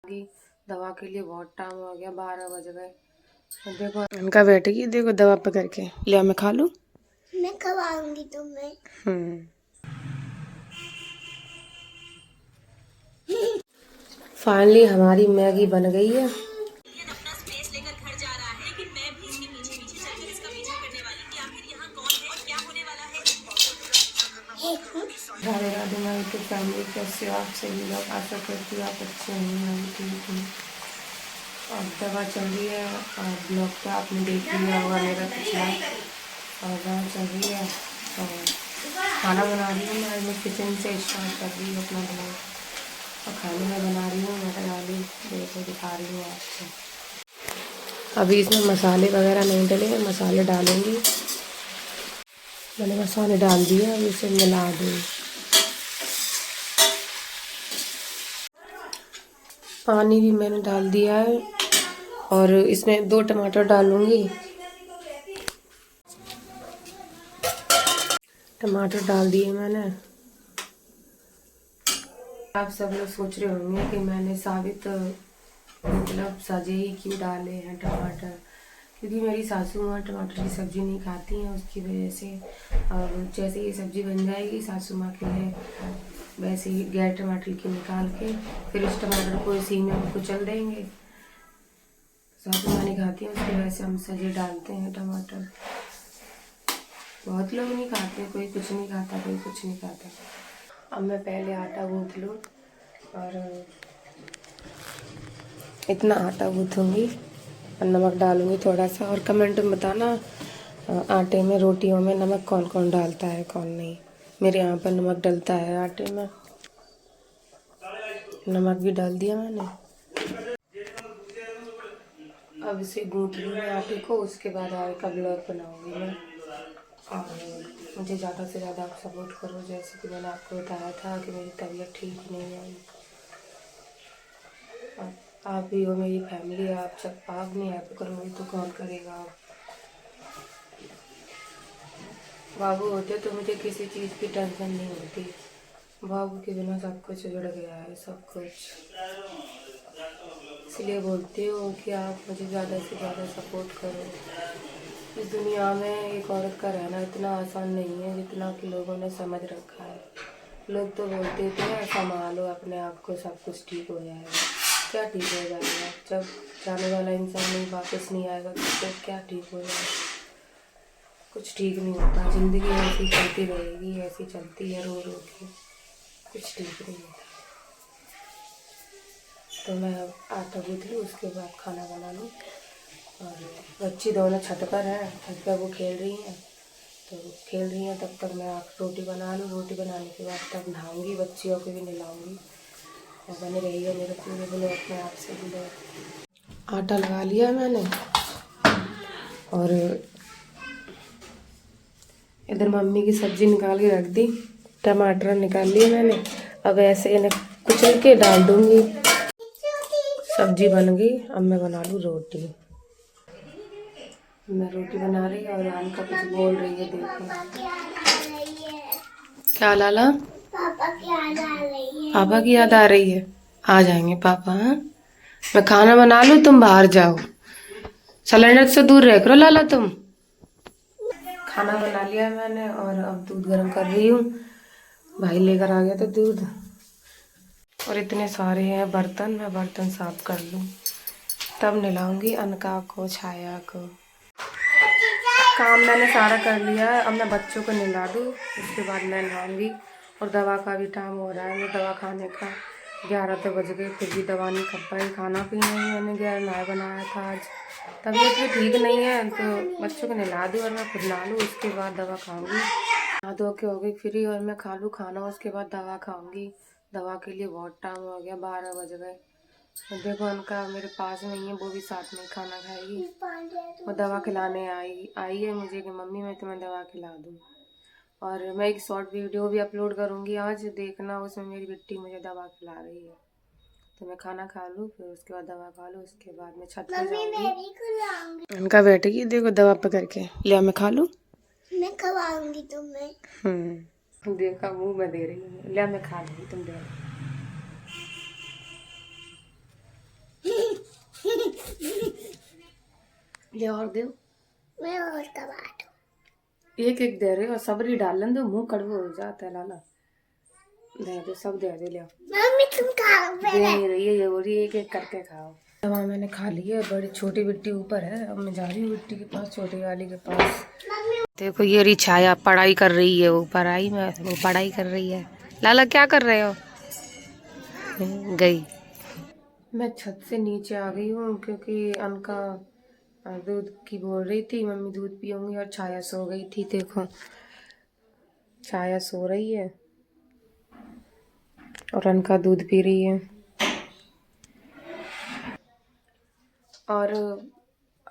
दवा के लिए बहुत टाइम हो गया, 12 बज गए। देखो उनका बैठेगी, देखो दवा पकड़ के लिया, मैं खा लूं, मैं खवाऊंगी तुम्हें। फाइनली हमारी मैगी बन गई है। अपना स्पेस लेकर घर जा रहा है कि मैं भी इसके पीछे पीछे चलकर इसका पीछा करने वाली कि आखिर यहाँ कौन है और क्या होने वाला है। राधे राधे मैं यूट्यूब फैमिली, कैसे हो आप सभी लोग? आशा करती हूँ आप अच्छे होंगे, मैं भी ठीक हूँ। और दवा चल रही है और ब्लॉग तो आपने देख लिया होगा मेरा पिछला, और दवा चल रही है और खाना बना रही हूँ मैं किचन से स्टार्ट कर रही हूँ अपना ब्लॉग। और खाने में बना रही हूँ मटर आलू, देखो दिखा रही हूँ आपको। अभी इसमें मसाले वगैरह नहीं डले हैं, मसाले डालूंगी। मैंने मसाले डाल दिए, अब इसे मिला दूँ। पानी भी मैंने डाल दिया है और इसमें 2 टमाटर डालूंगी। टमाटर डाल दिए मैंने। आप सब लोग सोच रहे होंगे कि मैंने साबित मतलब सजे ही क्यों डाले हैं टमाटर, क्योंकि मेरी सासू माँ टमाटर की सब्ज़ी नहीं खाती हैं, उसकी वजह से। अब जैसे ये सब्ज़ी बन जाएगी सासू माँ के लिए, वैसे ही गैर टमाटर की निकाल के फिर इस टमाटर को इसी में कुचल देंगे। सासू माँ नहीं खाती हैं, उसकी वजह से हम सजे डालते हैं टमाटर। बहुत लोग नहीं खाते, कोई कुछ नहीं खाता, कोई कुछ नहीं खाता। अब मैं पहले आटा गूँथ लूँ और इतना आटा गूँथूँगी और नमक डालूँगी थोड़ा सा। और कमेंट में बताना आटे में, रोटियों में नमक कौन कौन डालता है कौन नहीं। मेरे यहाँ पर नमक डलता है आटे में, नमक भी डाल दिया मैंने। अब इसे गूँथ लूँगी आटे को, उसके बाद आगे का ब्लॉग बनाऊँगी मैं। और मुझे ज़्यादा से ज़्यादा आप सपोर्ट करो, जैसे कि मैंने आपको बताया था कि मेरी तबीयत ठीक नहीं है। आप भी हो मेरी फैमिली, आप जब आप नहीं हेल्प करोगे तो कौन करेगा। बाबू होते तो मुझे किसी चीज़ की टेंशन नहीं होती। बाबू के बिना सब कुछ जुड़ गया है, सब कुछ। इसलिए बोलती हूँ कि आप मुझे ज़्यादा से ज़्यादा सपोर्ट करो। इस दुनिया में एक औरत का रहना इतना आसान नहीं है जितना कि लोगों ने समझ रखा है। लोग तो बोलते थे संभालो अपने आप को, सब कुछ ठीक हो जाएगा। क्या ठीक हो जाएगा? जब जाने वाला इंसान नहीं वापस नहीं आएगा तो क्या ठीक हो जाएगा? कुछ ठीक नहीं होता। ज़िंदगी ऐसी चलती रहेगी, ऐसी चलती है रो रो के, कुछ ठीक नहीं होता। तो मैं अब आटा गूँथ लूँ, उसके बाद खाना बना लूँ। और बच्ची दोनों छत पर हैं, छत पर वो खेल रही हैं, तो खेल रही हैं तब तक मैं रोटी बना लूँ। रोटी बनाने के बाद तब नहाऊंगी, बच्चियों को भी नहलाऊंगी। और बने रहिए मेरे पूरे ब्लॉग में, आपसे भी ब्लॉग। आटा लगा लिया मैंने और इधर मम्मी की सब्ज़ी निकाल के रख दी, टमाटर निकाल लिए मैंने। अब ऐसे इन्हें कुचल के डाल दूँगी। सब्जी बन गई, अब मैं बना लूँ रोटी। मैं रोटी बना रही और अनका कुछ बोल रही है, देखो क्या लाला। पापा की याद आ रही है। पापा की याद आ रही है, आ जाएंगे पापा। हाँ मैं खाना बना लूँ, तुम बाहर जाओ, सिलेंडर से दूर रह करो लाला तुम। खाना बना लिया मैंने और अब दूध गर्म कर रही हूँ। भाई लेकर आ गया था दूध। और इतने सारे हैं बर्तन, मैं बर्तन साफ कर लूँ तब नहलाऊंगी अनका को, छाया को। काम मैंने सारा कर लिया है, अब मैं बच्चों को नहला दूँ, उसके बाद मैं नहाऊंगी। और दवा का भी टाइम हो रहा है, मैं दवा खाने का 11 तो बज गए, फिर भी दवा नहीं खा पाई। खाना पीना ही मैंने नया बनाया था आज, तबीयत भी ठीक नहीं है, तो बच्चों को नहला दूँ और मैं खुद नहा लूँ, उसके बाद दवा खाऊंगी। नहा धो के हो गई फ्री और मैं खा लूँ खाना, उसके बाद दवा खाऊंगी। दवा के लिए बहुत टाइम हो गया, 12 बज गए। देखो उनका मेरे पास नहीं है, वो भी साथ में खाना खाएगी। वो दवा खिलाने आई है मुझे कि मम्मी मैं तुम्हें दवा खिला दूँ। और मैं एक शॉर्ट वीडियो भी अपलोड करूँगी आज, देखना, उसमें मेरी बेटी मुझे दवा खिला रही है। तो मैं खाना खा लूँ, फिर उसके बाद दवा खा लूँ, उसके बाद मैं छत पे जाऊँगी। उनका बैठेगी, देखो दवा पकड़ के लिया, मैं खा लूँ, मैं खवाऊंगी तुम्हें। देखा मुँह में दे रही हूँ, लिया मैं खा लूँगी, तुम दे। ले और दे। मैं और कबा दूँ। एक एक दे रहे और सबरी डालन दो, मुंह कड़वा हो जाता है लाला। दे दो, सब दे दे, ले आओ। मम्मी तुम खाओ दे पहले। नहीं रही है ये, बोल रही है एक एक करके खाओ। दवा मैंने खा ली है, बड़ी छोटी बिट्टी ऊपर है, अब मैं जा रही हूँ बिट्टी के पास, छोटी वाली के पास। देखो ये रही छाया, पढ़ाई कर रही है, ऊपर आई मैं, वो पढ़ाई कर रही है। लाला क्या कर रहे हो? गई। मैं छत से नीचे आ गई हूँ क्योंकि अनका दूध की बोल रही थी, मम्मी दूध पीऊंगी, और छाया सो गई थी। देखो छाया सो रही है और अनका दूध पी रही है। और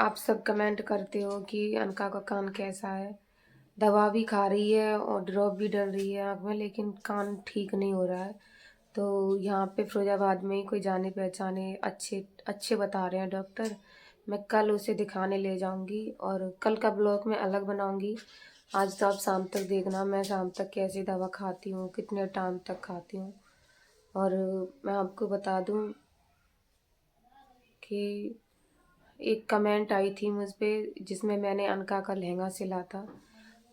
आप सब कमेंट करते हो कि अनका का कान कैसा है। दवा भी खा रही है और ड्रॉप भी डल रही है आँख में, लेकिन कान ठीक नहीं हो रहा है। तो यहाँ पे फिरोजाबाद में ही कोई जाने पहचाने अच्छे बता रहे हैं डॉक्टर। मैं कल उसे दिखाने ले जाऊंगी और कल का ब्लॉग मैं अलग बनाऊंगी। आज तो आप शाम तक देखना मैं शाम तक कैसी दवा खाती हूँ, कितने टाइम तक खाती हूँ। और मैं आपको बता दूँ कि एक कमेंट आई थी मुझ पे, जिसमें मैंने अनका का लहंगा सिला था,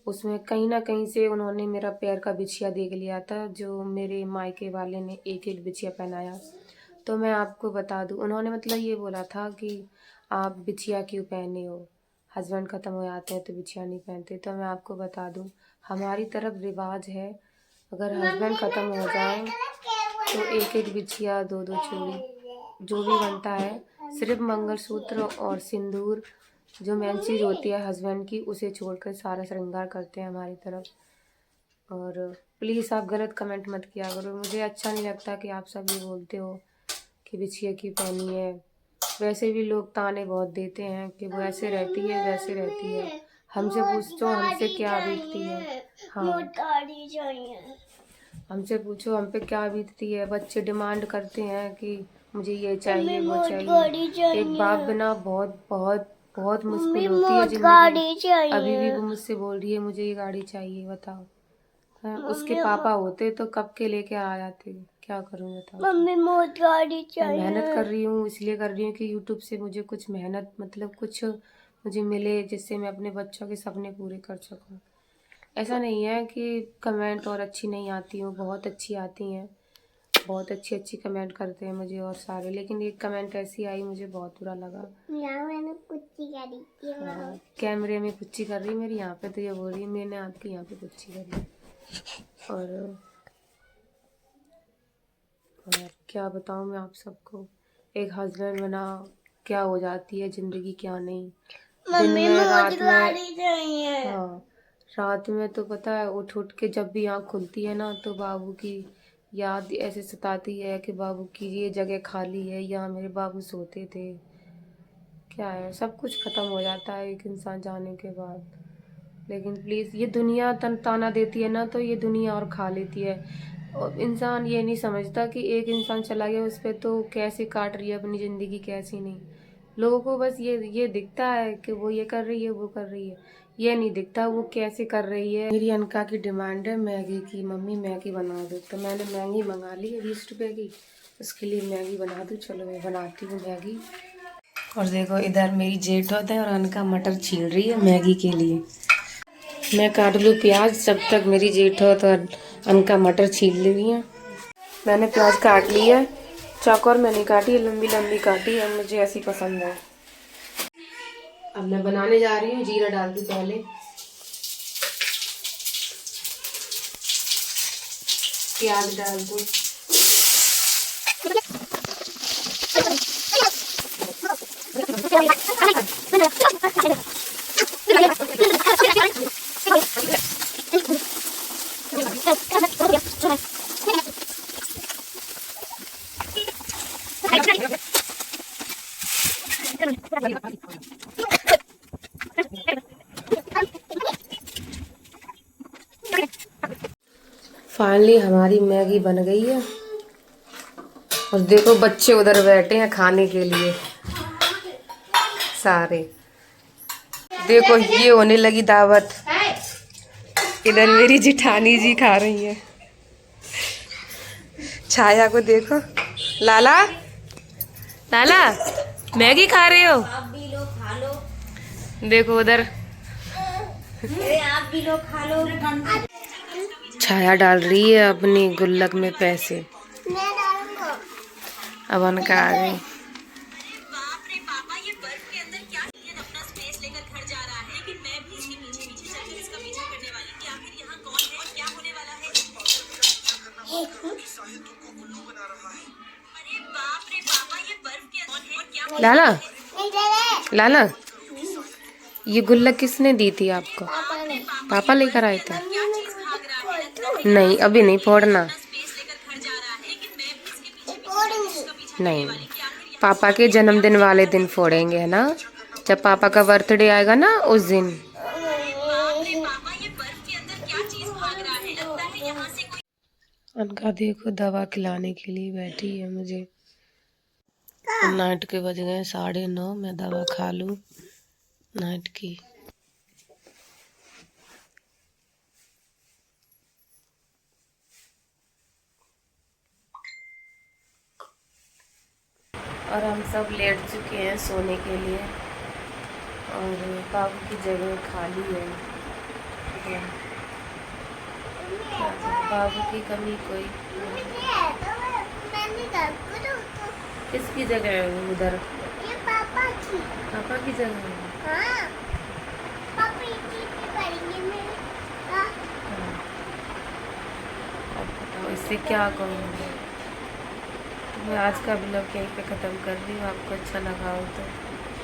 उसमें कहीं ना कहीं से उन्होंने मेरा पैर का बिछिया देख लिया था, जो मेरे मायके वाले ने एक एक बिछिया पहनाया। तो मैं आपको बता दूं, उन्होंने मतलब ये बोला था कि आप बिछिया क्यों पहने हो, हस्बैंड ख़त्म हो जाते हैं तो बिछिया नहीं पहनते। तो मैं आपको बता दूं, हमारी तरफ रिवाज है, अगर हस्बैंड ख़त्म हो जाए तो एक एक बिछिया, दो दो चूड़ी, जो भी बनता है, सिर्फ मंगलसूत्र और सिंदूर, जो मेन चीज़ होती है हस्बैंड की, उसे छोड़कर सारा श्रृंगार करते हैं हमारी तरफ। और प्लीज़ आप गलत कमेंट मत किया करो, मुझे अच्छा नहीं लगता कि आप सब ये बोलते हो कि बिछिया की पहनी है। वैसे भी लोग ताने बहुत देते हैं कि वो ऐसे रहती है वैसे रहती है। हमसे पूछो हमसे क्या बीतती है। हाँ, हमसे पूछो हम पे क्या बीतती है। बच्चे डिमांड करते हैं कि मुझे ये चाहिए वो चाहिए। एक बाप बिना बहुत बहुत बहुत मुश्किल होती है जिंदगी। अभी भी वो मुझसे बोल रही है मुझे ये गाड़ी चाहिए, बताओ। हाँ, उसके पापा होते तो कब के लेके आ जाते। क्या करूँ बताओ। मम्मी मोट गाड़ी चाहिए। मेहनत कर रही हूँ, इसलिए कर रही हूँ कि यूट्यूब से मुझे कुछ मेहनत मतलब कुछ मुझे मिले, जिससे मैं अपने बच्चों के सपने पूरे कर सकूँ। ऐसा नहीं है कि कमेंट और अच्छी नहीं आती हूँ, बहुत अच्छी आती हैं, बहुत अच्छी अच्छी कमेंट करते हैं मुझे और सारे। लेकिन एक कमेंट ऐसी आई, मुझे बहुत बुरा लगा। मैंने कुछ करी थी। हाँ, कैमरे में कुच्ची कर रही मेरी, यहाँ पे तो ये बोल रही मैंने आपकी यहाँ पे कुच्ची करी। और क्या बताऊँ मैं आप सबको, एक हस्बैंड बना क्या हो जाती है ज़िंदगी, क्या नहीं। दिन में, रात में, हाँ रात में तो पता है उठ उठ के जब भी आँख खुलती है ना, तो बाबू की याद ऐसे सताती है कि बाबू की ये जगह खाली है, यहाँ मेरे बाबू सोते थे। क्या है, सब कुछ ख़त्म हो जाता है एक इंसान जाने के बाद। लेकिन प्लीज़, ये दुनिया ताना देती है ना, तो ये दुनिया और खा लेती है। और इंसान ये नहीं समझता कि एक इंसान चला गया, उस पर तो कैसे काट रही है अपनी ज़िंदगी, कैसी नहीं। लोगों को बस ये दिखता है कि वो ये कर रही है वो कर रही है, ये नहीं दिखता वो कैसे कर रही है। मेरी अनका की डिमांड है मैगी की, मम्मी मैगी बना दो। तो मैंने मैगी मंगा ली है 20 रुपये की, उसके लिए मैगी बना दूँ। चलो मैं बनाती हूँ मैगी। और देखो इधर मेरी जेठ होता है और अनका मटर छील रही है मैगी के लिए। मैं काट लूँ प्याज, जब तक मेरी जेठ हो तो अनका मटर छील रही है। मैंने प्याज काट ली है, चौकोर में नहीं काटी, लंबी लंबी काटी है, मुझे ऐसी पसंद है। अब मैं बनाने जा रही हूँ, जीरा डाल दूँ पहले, प्याज डाल दूँ, फाइनली हमारी मैगी बन गई है। और देखो बच्चे उधर बैठे हैं खाने के लिए सारे। देखो ये होने लगी दावत, इधर मेरी जिठानी जी खा रही है। छाया को देखो, लाला लाला मैगी खा रहे हो? देखो उधर आप भी लोग खा लो। छाया डाल रही है अपनी गुल्लक में पैसे। मैं डालूंगा। अब उनका आ गई। बाप रे पापा, ये बर्फ के अंदर क्या अपना स्पेस लेकर घर जा रहा है, लेकिन मैं भी इसके पीछे पीछे चलकर इसका पीछा करने वाली कि आखिर यहाँ कौन है और क्या होने वाला है। अरे बाप रे पापा, ये बर्फ के अंदर है और क्या लाला नहीं डाले। लाला, ये गुल्लक किसने दी थी आपको? पापा ने। पापा लेकर आए थे? क्या चीज भाग रहा है, लगता है नहीं अभी नहीं फोड़ना। स्पेस लेकर घर जा रहा है, लेकिन मैं भी इसके पीछे फोड़ूंगी। इसका पीछा नहीं, कि आखिर पापा के जन्मदिन वाले दिन फोड़ेंगे है ना, जब पापा का बर्थडे आएगा ना उस दिन। बाप रे पापा, ये बर्फ के अंदर क्या चीज भाग रहा है, लगता है यहाँ से कोई। उनका देखो दवा खिलाने के लिए बैठी है मुझे। नाइट के बज गए 9:30, मैं दवा खा लूँ नाइट की। और हम सब लेट चुके हैं सोने के लिए और बाबू की जगह खाली है। बाबू की कमी कोई। मैंने डाल करो तो किसकी जगह है वो उधर? ये पापा की। पापा की जगह है। हाँ पापा इसी पे पढ़ेंगे मेरे। हाँ अब बताओ इससे क्या कहूँगी। तो मैं आज का ब्लॉग यहीं पे ख़त्म कर रही हूँ। आपको अच्छा लगा हो तो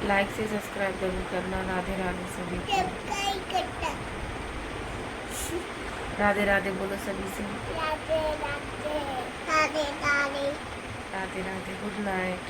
लाइक से सब्सक्राइब जरूर करना। राधे राधे सभी को। सबका इकट्ठा। राधे राधे बोलो सभी से। राधे राधे राधे राधे। Radhe Radhe, good night.